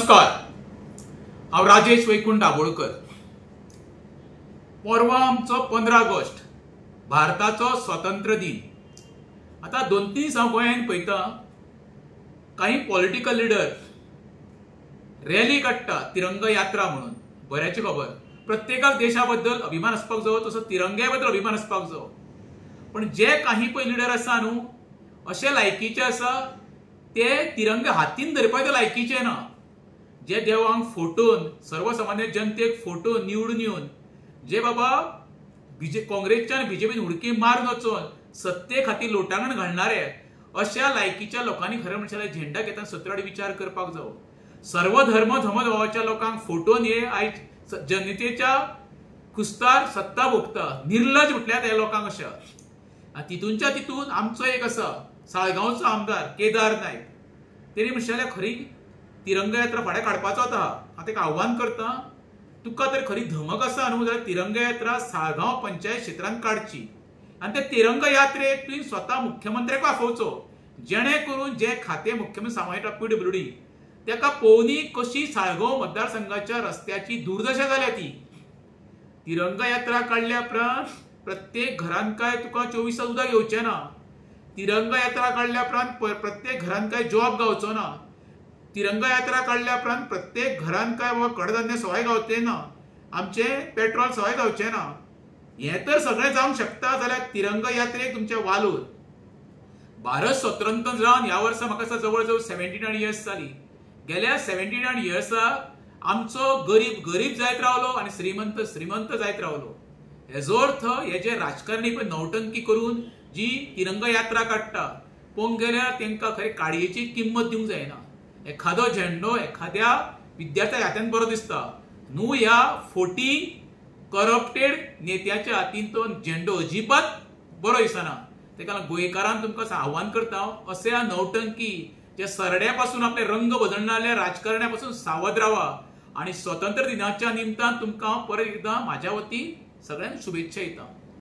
नमस्कार, हांव राजेश वैकुंठ दाबोळकर। परवा आमचो 15 ऑगस्ट भारताचो स्वातंत्र्य दिन। आता 2-3 दीस हांव गोंयांत पळयता काही पॉलिटिकल लिडर रॅली काडटा तिरंगा यात्रा म्हणून। बऱ्याची खबर, प्रत्येकाक देशा बद्दल अभिमान आसपाक जावो, तसो तिरंग्या बद्दल अभिमान आसपाक जावो। पण जे काही पळय लिडर आसा न्हू, अशे लायकीचे आसा ते तिरंगे हातीन धरपाचे लायकीचे ना। जे देवांक फोटोन सर्वसामान्य जनतेक फोटो निवडून येवन जे बाबा काँग्रेसच्या आणि बीजेपीन उडकी मारून वचून सत्ते खातीर लोटांगण घालणारे अशा लायकीच्या लोकांनी खरें म्हणल्यार झेंडा घेतना 17 विचार करपाक जावो। सर्व धर्म धर्मभावाच्या लोकांक फोटोन हे आयज जनतेच्या कुस्तार सत्ता भोगता निर्लज म्हटल्यार त्या लोकांक अशा। तितूनच्या तितून आमचो एक आसा साळगांवचो आमदार केदार नायक, तेणी म्हणलें खरी तिरंगा यात्रा फाल्यां काडपाचो आतां। हांव ताका आव्हान करता, तुका तर खरी धमक आसा न्हू जाल्यार तिरंगा यात्रा साळगांव पंचायत क्षेत्रांत काडची आनी त्या तिरंगा यात्रेक तुवें स्वता मुख्यमंत्र्याक आफोवचो, जेणे करून जे खातें मुख्यमंत्री सांबाळटा PWD ताका पळोवनी कशी साळगांव मतदारसंघाच्या रस्त्याची दुर्दशा जाल्या ती। तिरंगा यात्रा काडल्या उपरांत प्रत्येक घरांत काय तुका 24 तास उदक येवचें ना। तिरंगा यात्रा काडल्या उपरांत प्रत्येक घरांत काय जॉब गावचो ना। तिरंगा यात्रा काडल्या उपरांत प्रत्येक घरांत काय बाबा कडधान्य सवाय गावचे ना, आमचे पेट्रोल सवाय गावचे ना। हे तर सगळें जावंक शकता जाल्यार तिरंगा यात्रेक तुमचे वालोर। भारत स्वतंत्र जावन ह्या वर्सा म्हाका दिसता जवळ जवळ 79 इयर्स जाली। गेल्या 79 इयर्साक आमचो गरीब गरीब जायत रावलो आणि श्रीमंत श्रीमंत जायत रावलो। हेजो अर्थ हे जे राजकारणी पळय नौटंकी करून जी तिरंगा यात्रा काडटा पळोवंक गेल्यार तांकां खरें काडयेची किंमत दिवंक जायना। एखादो झेंडो एखाद्या विद्यार्थ्याच्या हातांत बरो दिसता न्हू, ह्या फोटी करप्टेड नेत्याच्या हातीन तो झेंडो अजिबात बरो दिसना। ताका लागून गोंयकारांक तुमकां आव्हान करता, अशा नौटंकी जे सरड्या पासून आपले रंग बदलणाऱ्या राजकारण्या पासून सावध रावा। आणि स्वतंत्र दिनाच्या निमतान तुमकां परत एकदां म्हाज्या वतीन सगळ्यांक शुभेच्छा दिता।